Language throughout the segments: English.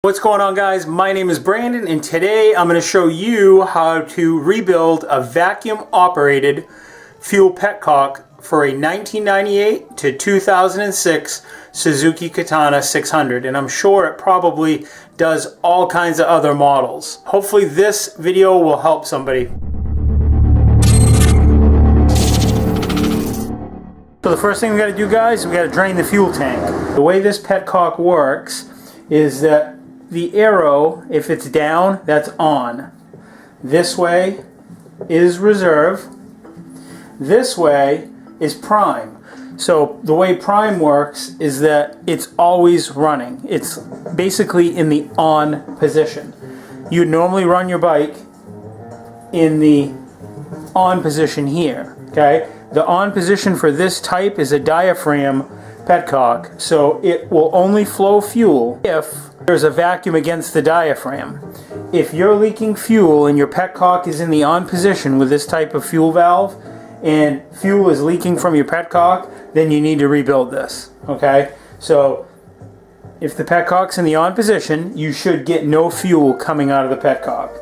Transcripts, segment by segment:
What's going on, guys? My name is Brandon, and today I'm going to show you how to rebuild a vacuum operated fuel petcock for a 1998 to 2006 Suzuki Katana 600, and I'm sure it probably does all kinds of other models. Hopefully this video will help somebody. So the first thing we got to do, guys, we got to drain the fuel tank. The way this petcock works is that the arrow, if it's down, that's on. This way is reserve. This way is prime. So the way prime works is that it's always running. It's basically in the on position. You would normally run your bike in the on position here. Okay? The on position for this type is a diaphragm petcock, so it will only flow fuel if there's a vacuum against the diaphragm. If you're leaking fuel and your petcock is in the on position with this type of fuel valve and fuel is leaking from your petcock, then you need to rebuild this. Okay? So if the petcock's in the on position, you should get no fuel coming out of the petcock.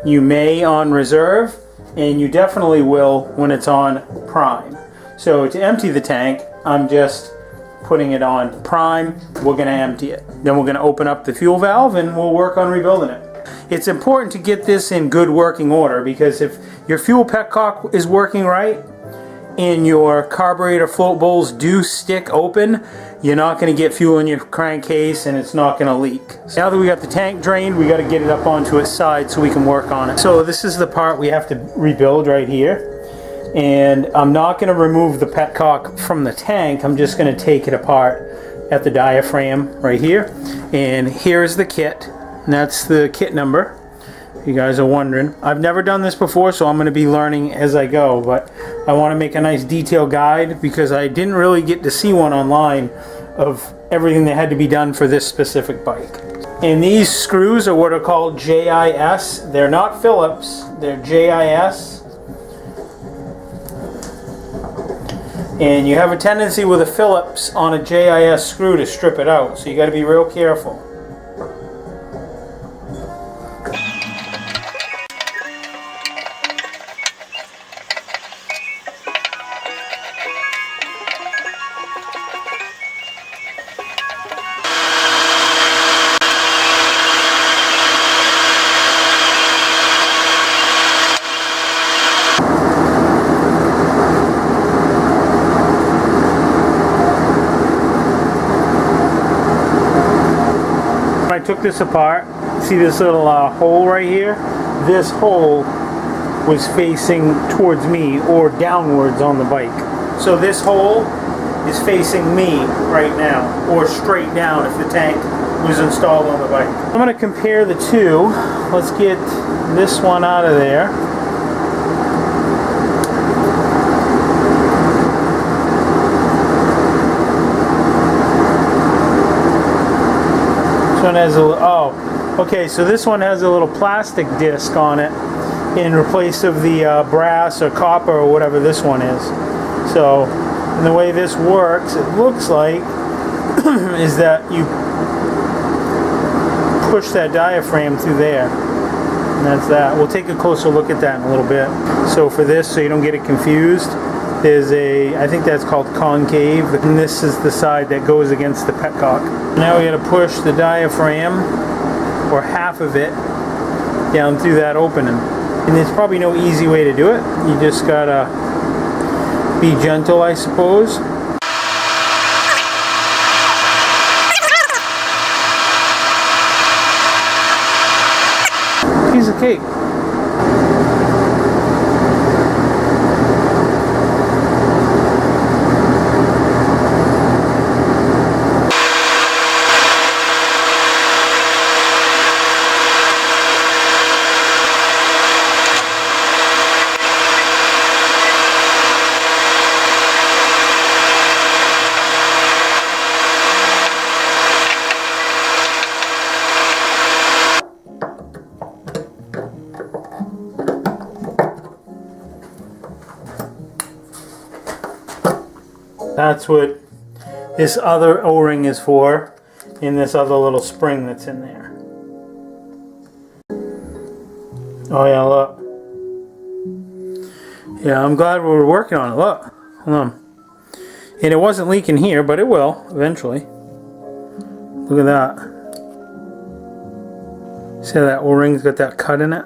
You may on reserve, and you definitely will when it's on prime. So to empty the tank, I'm just putting it on prime. We're going to empty it. Then we're going to open up the fuel valve and we'll work on rebuilding it. It's important to get this in good working order, because if your fuel petcock is working right and your carburetor float bowls do stick open, you're not going to get fuel in your crankcase and it's not going to leak. So now that we got the tank drained, we got to get it up onto its side so we can work on it. So this is the part we have to rebuild right here. And I'm not going to remove the petcock from the tank. I'm just going to take it apart at the diaphragm right here. And here's the kit. And that's the kit number, if you guys are wondering. I've never done this before, so I'm going to be learning as I go. But I want to make a nice detailed guide because I didn't really get to see one online of everything that had to be done for this specific bike. And these screws are what are called JIS. They're not Phillips, they're JIS. And you have a tendency with a Phillips on a JIS screw to strip it out, so you got to be real careful. I took this apart. See this little hole right here? This hole was facing towards me or downwards on the bike. So this hole is facing me right now, or straight down if the tank was installed on the bike. I'm going to compare the two. Let's get this one out of there. This one has a okay, so this one has a little plastic disc on it in place of the brass or copper or whatever this one is. So, and the way this works, it looks like, is that you push that diaphragm through there. And that's that. We'll take a closer look at that in a little bit. So for this, so you don't get it confused, there's I think that's called concave, and this is the side that goes against the petcock. Now we got to push the diaphragm, or half of it, down through that opening. And there's probably no easy way to do it. You just gotta be gentle, I suppose. Piece of cake. That's what this other O-ring is for. in this other little spring that's in there. Oh yeah, look. Yeah, I'm glad we were working on it. Look, hold on. And it wasn't leaking here, but it will eventually. Look at that. See how that O-ring's got that cut in it?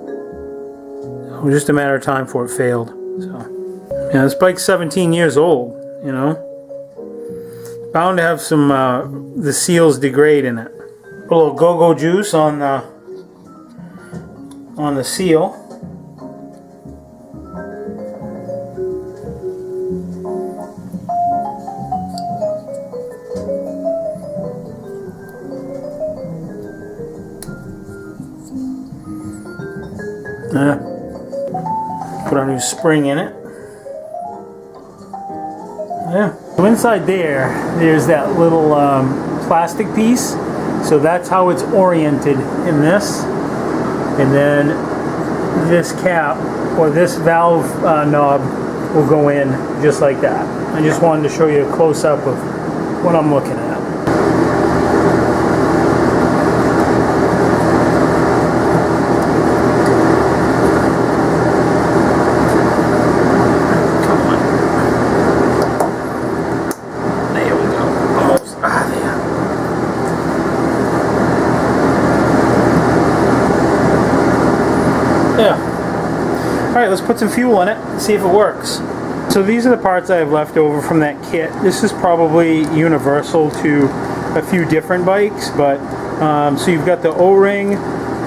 It was just a matter of time before it failed. So, yeah, this bike's 17 years old, you know. Bound to have some the seals degrade in it. Put a little go-go juice on the seal. Put our new spring in it. Yeah. So inside there's that little plastic piece. So that's how it's oriented in this. And then this cap or this valve knob will go in just like that. I just wanted to show you a close-up of what I'm looking at. Alright, let's put some fuel in it and see if it works. So these are the parts I have left over from that kit. This is probably universal to a few different bikes, but so you've got the O-ring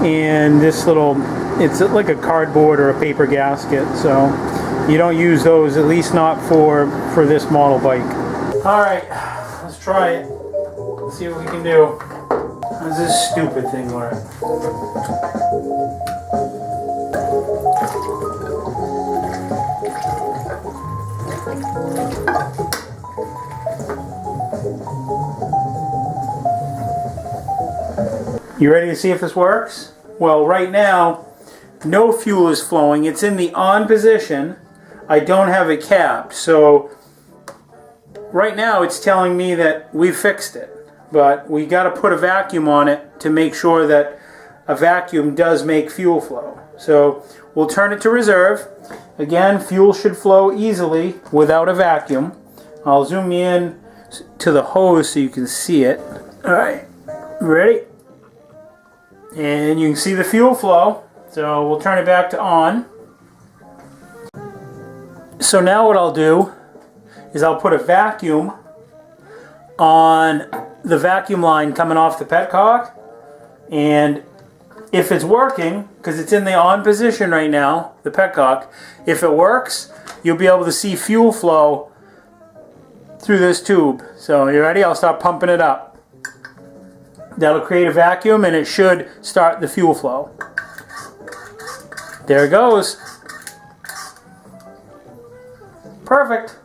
and this little, it's like a cardboard or a paper gasket, so you don't use those, at least not for this model bike. Alright, let's try it. Let's see what we can do. How does this stupid thing work? You ready to see if this works? Well, right now, no fuel is flowing. It's in the on position. I don't have it capped. So right now it's telling me that we fixed it. But we got to put a vacuum on it to make sure that a vacuum does make fuel flow. So we'll turn it to reserve. Again, fuel should flow easily without a vacuum. I'll zoom in to the hose so you can see it. Alright, ready? And you can see the fuel flow. So we'll turn it back to on. So now what I'll do is I'll put a vacuum on the vacuum line coming off the Petcock, and if it's working, because it's in the on position right now, the Petcock, if it works, you'll be able to see fuel flow through this tube. So you ready? I'll start pumping it up. That'll create a vacuum and it should start the fuel flow. There it goes. Perfect.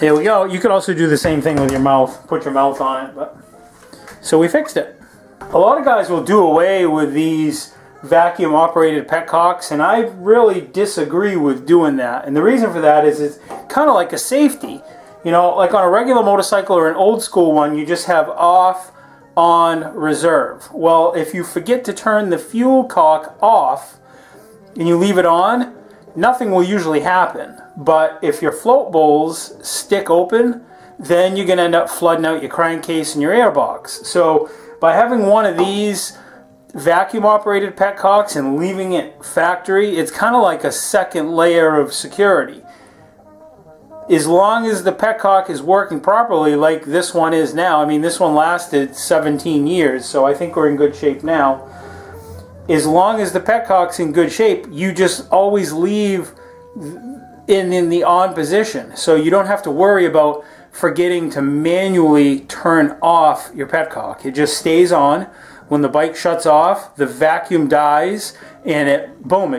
There we go. You could also do the same thing with your mouth. Put your mouth on it. But so we fixed it. A lot of guys will do away with these vacuum operated Petcocks, and I really disagree with doing that. And the reason for that is it's kind of like a safety. You know, like on a regular motorcycle or an old school one, you just have off, on, reserve. Well, if you forget to turn the fuel cock off and you leave it on, nothing will usually happen. But if your float bowls stick open, then you're going to end up flooding out your crankcase and your airbox. So by having one of these vacuum operated Petcocks and leaving it factory, it's kind of like a second layer of security. As long as the Petcock is working properly like this one is now, I mean this one lasted 17 years, so I think we're in good shape now. As long as the Petcock's in good shape, you just always leave in the on position. So you don't have to worry about forgetting to manually turn off your Petcock. It just stays on. When the bike shuts off, the vacuum dies and it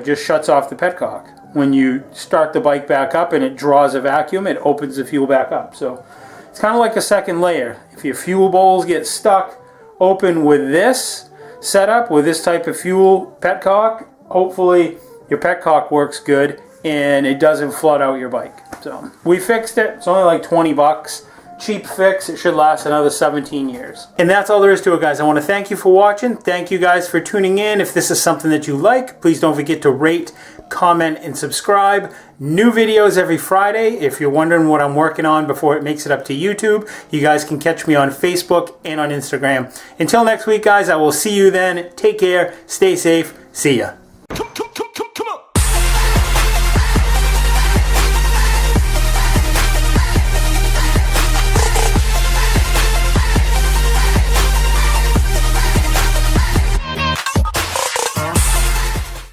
just shuts off the Petcock. When you start the bike back up and it draws a vacuum, it opens the fuel back up. So it's kind of like a second layer. If your fuel bowls get stuck open with this setup, with this type of fuel Petcock, hopefully your Petcock works good and it doesn't flood out your bike. So we fixed it. It's only like 20 bucks. Cheap fix. It should last another 17 years. And that's all there is to it, guys. I want to thank you for watching. Thank you guys for tuning in. If this is something that you like, please don't forget to rate, comment, and subscribe. New videos every Friday. If you're wondering what I'm working on before it makes it up to YouTube, you guys can catch me on Facebook and on Instagram. Until next week, guys, I will see you then. Take care. Stay safe. See ya.